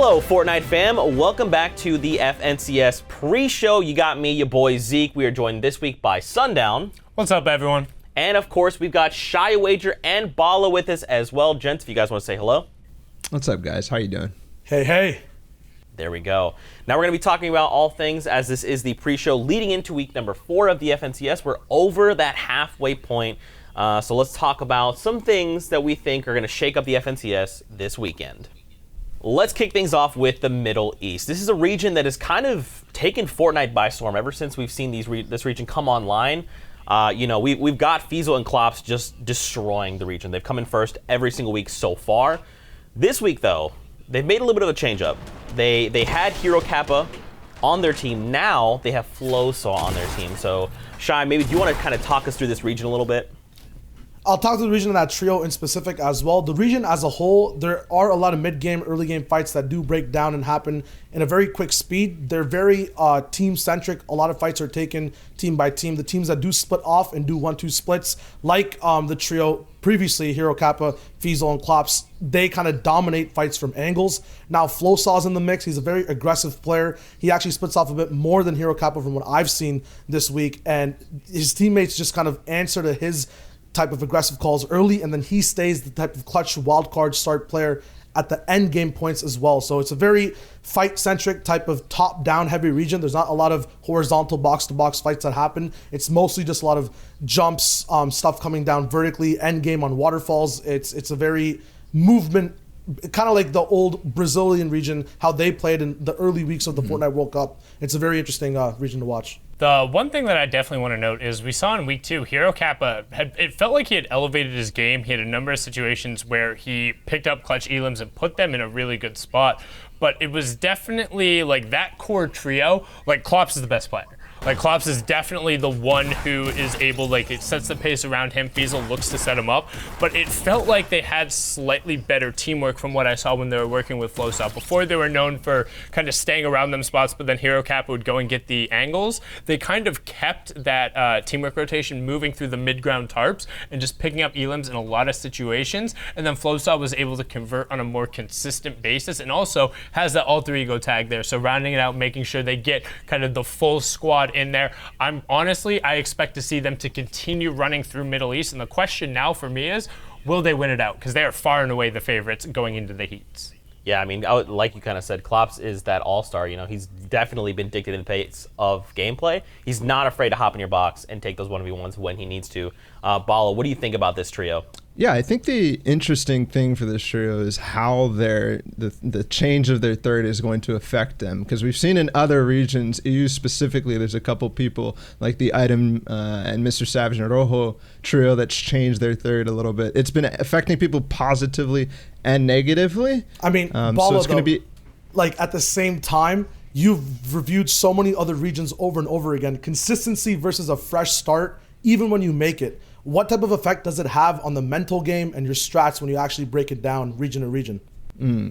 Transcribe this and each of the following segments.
Hello, Fortnite fam. Welcome back to the FNCS pre-show. You got me, your boy Zeke. We are joined this week by Sundown. What's up, everyone? And of course, we've got Shyowager and Balla with us as well. Gents, if you guys want to say hello. What's up, guys? How you doing? Hey. There we go. Now we're going to be talking about all things as this is the pre-show leading into week number 4 of the FNCS. We're over that halfway point. So let's talk about some things that we think are going to shake up the FNCS this weekend. Let's kick things off with the Middle East. This is a region that has kind of taken Fortnite by storm ever since we've seen this region come online. We've got Fiesel and Klops just destroying the region. They've come in first every single week so far. This week, though, they've made a little bit of a change up. They had Hero Kappa on their team. Now they have Flowsaw on their team. So, Shy, maybe do you want to kind of talk us through this region a little bit? I'll talk to the region of that trio in specific as well. The region as a whole, there are a lot of mid-game, early-game fights that do break down and happen in a very quick speed. They're very team-centric. A lot of fights are taken team by team. The teams that do split off and do 1-2 splits, like the trio previously, Hero Kappa, Fiesel, and Klops, they kind of dominate fights from angles. Now, Flowsaw's in the mix. He's a very aggressive player. He actually splits off a bit more than Hero Kappa from what I've seen this week, and his teammates just kind of answer to his type of aggressive calls early, and then he stays the type of clutch wildcard start player at the end game points as well. So it's a very fight-centric type of top-down heavy region. There's not a lot of horizontal box-to-box fights that happen. It's mostly just a lot of jumps, stuff coming down vertically, end game on waterfalls. It's a very movement, kind of like the old Brazilian region, how they played in the early weeks of the Fortnite World Cup. It's a very interesting region to watch. The one thing that I definitely want to note is we saw in week 2, Hero Kappa, it felt like he had elevated his game. He had a number of situations where he picked up clutch elims and put them in a really good spot. But it was definitely like that core trio, like Klops is the best player. Like Klops is definitely the one who is able, like it sets the pace around him. Fiesel looks to set him up, but it felt like they had slightly better teamwork from what I saw when they were working with Flowsaw. Before they were known for kind of staying around them spots, but then Hero Kappa would go and get the angles. They kind of kept that teamwork rotation moving through the mid-ground tarps and just picking up elims in a lot of situations. And then Flowsaw was able to convert on a more consistent basis and also has that alter ego tag there. So rounding it out, making sure they get kind of the full squad in there. I expect to see them to continue running through Middle East, and the question now for me is, will they win it out? Because they are far and away the favorites going into the heats. Yeah, I mean, like you kind of said, Klops is that all-star. You know, he's definitely been dictating the pace of gameplay. He's not afraid to hop in your box and take those 1v1s when he needs to. Balla, what do you think about this trio? Yeah, I think the interesting thing for this trio is how the change of their third is going to affect them. Because we've seen in other regions, EU specifically, there's a couple people like the Item and Mr. Savage and Rojo trio that's changed their third a little bit. It's been affecting people positively and negatively. I mean, Balla, so it's going to be like at the same time, you've reviewed so many other regions over and over again. Consistency versus a fresh start, even when you make it. What type of effect does it have on the mental game and your strats when you actually break it down region to region?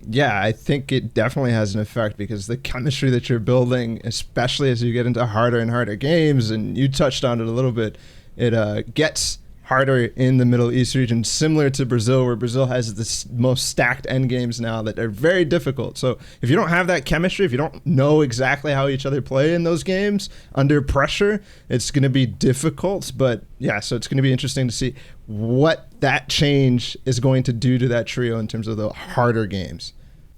Yeah, I think it definitely has an effect because the chemistry that you're building, especially as you get into harder and harder games, and you touched on it a little bit, it gets harder in the Middle East region, similar to Brazil, where Brazil has the most stacked end games now that are very difficult. So if you don't have that chemistry, if you don't know exactly how each other play in those games under pressure, it's going to be difficult. But yeah, so it's going to be interesting to see what that change is going to do to that trio in terms of the harder games.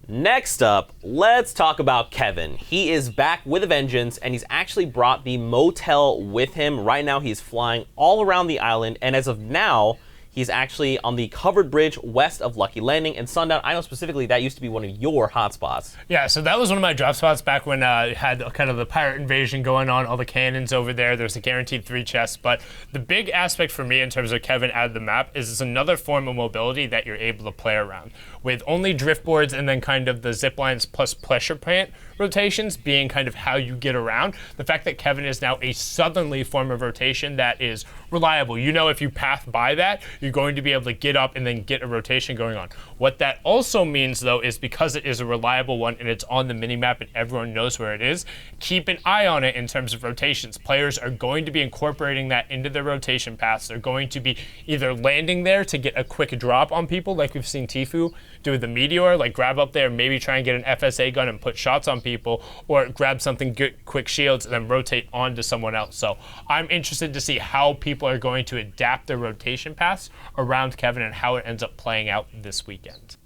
Next up, let's talk about Kevin. He is back with a vengeance, and he's actually brought the motel with him. Right now, he's flying all around the island, and as of now, he's actually on the covered bridge west of Lucky Landing. And Sundown, I know specifically that used to be one of your hotspots. Yeah, so that was one of my drop spots back when I had kind of the pirate invasion going on, all the cannons over there. There's a guaranteed 3 chests. But the big aspect for me in terms of Kevin out of the map is it's another form of mobility that you're able to play around. With only drift boards and then kind of the zip lines plus pressure plant rotations being kind of how you get around. The fact that Kevin is now a southerly form of rotation that is reliable. You know, if you path by that, you're going to be able to get up and then get a rotation going on. What that also means, though, is because it is a reliable one and it's on the minimap and everyone knows where it is, keep an eye on it in terms of rotations. Players are going to be incorporating that into their rotation paths. They're going to be either landing there to get a quick drop on people, like we've seen Tfue do with the Meteor, like grab up there, maybe try and get an FSA gun and put shots on people, or grab something, get quick shields, and then rotate onto someone else. So I'm interested to see how people are going to adapt their rotation paths around Kevin and how it ends up playing out this weekend.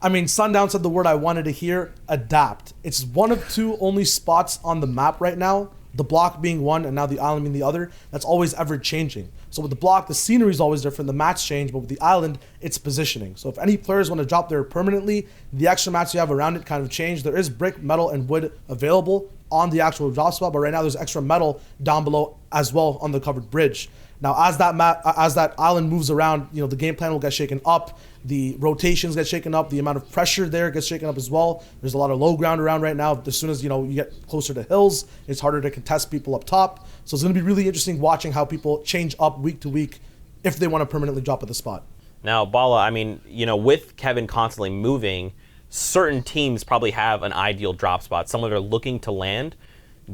I mean, Sundown said the word I wanted to hear, adapt. It's one of two only spots on the map right now, the block being one and now the island being the other, that's always ever changing. So with the block, the scenery is always different, the mats change, but with the island, it's positioning. So if any players want to drop there permanently, the extra mats you have around it kind of change. There is brick, metal, and wood available on the actual drop spot, but right now there's extra metal down below as well on the covered bridge. Now, as that island moves around, you know, the game plan will get shaken up, the rotations get shaken up, the amount of pressure there gets shaken up as well. There's a lot of low ground around right now. As soon as, you know, you get closer to hills, it's harder to contest people up top. So it's going to be really interesting watching how people change up week to week if they want to permanently drop at the spot. Now, Balla, I mean, you know, with Kevin constantly moving, certain teams probably have an ideal drop spot, someone they're looking to land.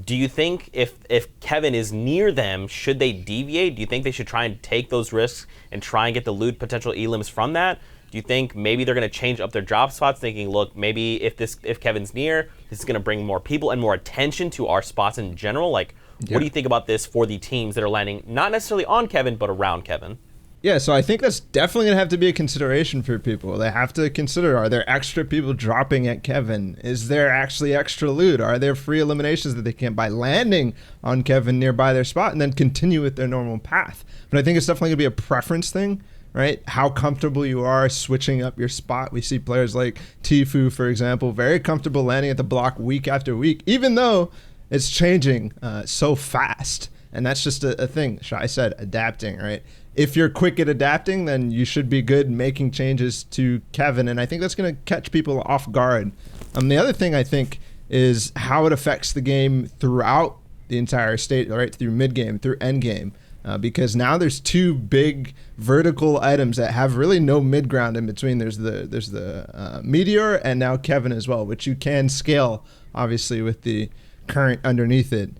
Do you think if Kevin is near them, should they deviate? Do you think they should try and take those risks and try and get the loot potential elims from that? Do you think maybe they're going to change up their drop spots, thinking, look, maybe if Kevin's near, this is going to bring more people and more attention to our spots in general? Like, what do you think about this for the teams that are landing not necessarily on Kevin, but around Kevin? Yeah, so I think that's definitely going to have to be a consideration for people. They have to consider, are there extra people dropping at Kevin? Is there actually extra loot? Are there free eliminations that they can by landing on Kevin nearby their spot and then continue with their normal path? But I think it's definitely going to be a preference thing, right? How comfortable you are switching up your spot. We see players like Tfue, for example, very comfortable landing at the block week after week, even though it's changing so fast. And that's just a thing. Shai said, adapting, right? If you're quick at adapting, then you should be good making changes to Kevin. And I think that's going to catch people off guard. The other thing I think is how it affects the game throughout the entire state, right? Through mid game, through end game. Because now there's two big vertical items that have really no mid ground in between. There's the Meteor and now Kevin as well, which you can scale, obviously, with the current underneath it.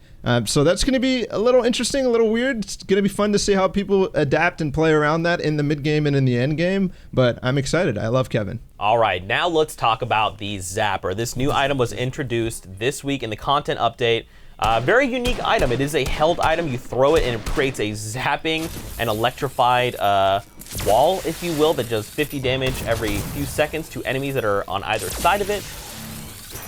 So that's going to be a little interesting, a little weird. It's going to be fun to see how people adapt and play around that in the mid game and in the end game. But I'm excited. I love Kevin. All right, now let's talk about the Zapper. This new item was introduced this week in the content update. Very unique item. It is a held item. You throw it and it creates a zapping and electrified wall, if you will, that does 50 damage every few seconds to enemies that are on either side of it.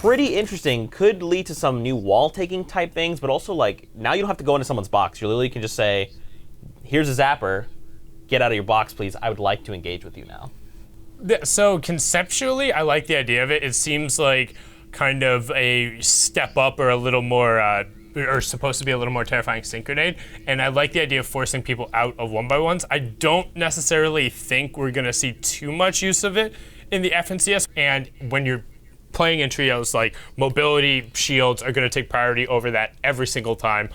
Pretty interesting. Could lead to some new wall taking type things, but also like now you don't have to go into someone's box. You literally can just say, here's a Zapper, get out of your box, please. I would like to engage with you now. So conceptually, I like the idea of it. It seems like kind of a step up or a little more, or supposed to be a little more terrifying sync grenade. And I like the idea of forcing people out of 1x1s. I don't necessarily think we're going to see too much use of it in the FNCS. And when you're playing in trios, like mobility shields are going to take priority over that every single time.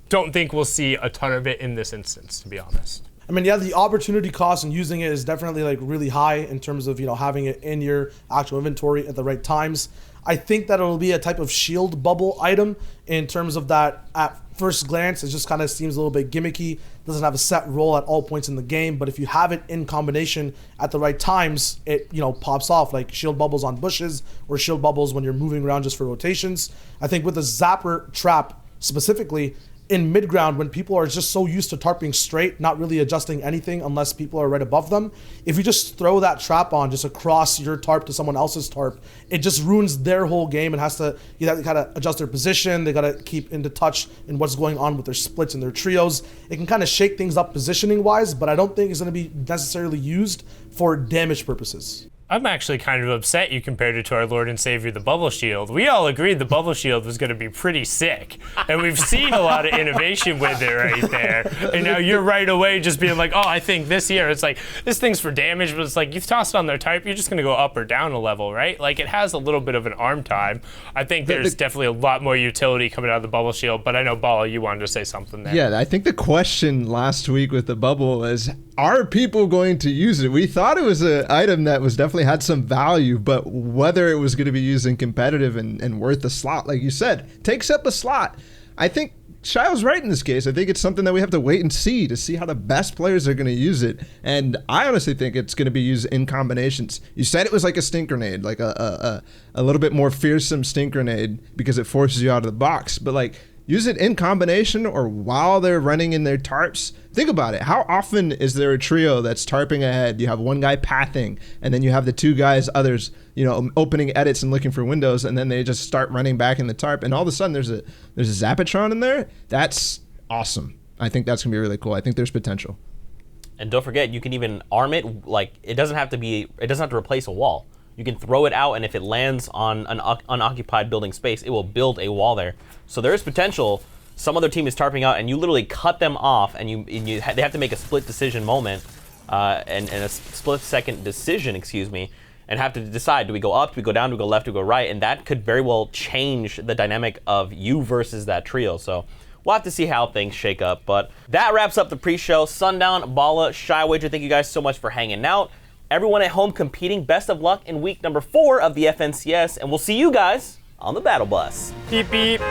Don't think we'll see a ton of it in this instance, to be honest. I mean, yeah, the opportunity cost in using it is definitely like really high in terms of, you know, having it in your actual inventory at the right times. I think that it'll be a type of shield bubble item in terms of that at first glance, it just kind of seems a little bit gimmicky. Doesn't have a set role at all points in the game, but if you have it in combination at the right times, it, you know, pops off like shield bubbles on bushes or shield bubbles when you're moving around just for rotations. I think with the Zapper trap specifically, in mid-ground, when people are just so used to tarping straight, not really adjusting anything unless people are right above them, if you just throw that trap on just across your tarp to someone else's tarp, it just ruins their whole game and has to, you have to kind of adjust their position. They got to keep into touch in what's going on with their splits and their trios. It can kind of shake things up positioning-wise, but I don't think it's going to be necessarily used for damage purposes. I'm actually kind of upset you compared it to our Lord and Savior, the Bubble Shield. We all agreed the Bubble Shield was going to be pretty sick, and we've seen a lot of innovation with it right there. And now you're right away just being like, oh, I think this year, it's like, this thing's for damage, but it's like, you've tossed on their type, you're just going to go up or down a level, right? Like, it has a little bit of an arm time. I think there's definitely a lot more utility coming out of the Bubble Shield, but I know, Balla, you wanted to say something there. Yeah, I think the question last week with the bubble is, are people going to use it? We thought it was an item that was definitely had some value, but whether it was going to be used in competitive and worth a slot, like you said, takes up a slot. I think Shyo's right in this case. I think it's something that we have to wait and see to see how the best players are going to use it. And I honestly think it's going to be used in combinations. You said it was like a stink grenade, like a little bit more fearsome stink grenade because it forces you out of the box. But like, use it in combination or while they're running in their tarps. Think about it. How often is there a trio that's tarping ahead? You have one guy pathing, and then you have the two guys, others, opening edits and looking for windows, and then they just start running back in the tarp, and all of a sudden there's a Zappatron in there. That's awesome. I think that's gonna be really cool. I think there's potential. And don't forget, you can even arm it. Like, it doesn't have to replace a wall. You can throw it out, and if it lands on an unoccupied building space, it will build a wall there. So there is potential. Some other team is tarping out, and you literally cut them off, and they have to make a split decision moment, and a split-second decision, and have to decide: do we go up, do we go down, do we go left, do we go right? And that could very well change the dynamic of you versus that trio. So we'll have to see how things shake up. But that wraps up the pre-show. Sundown, Balla, Shyowager, thank you guys so much for hanging out. Everyone at home competing, best of luck in week number 4 of the FNCS, and we'll see you guys on the battle bus. Beep, beep.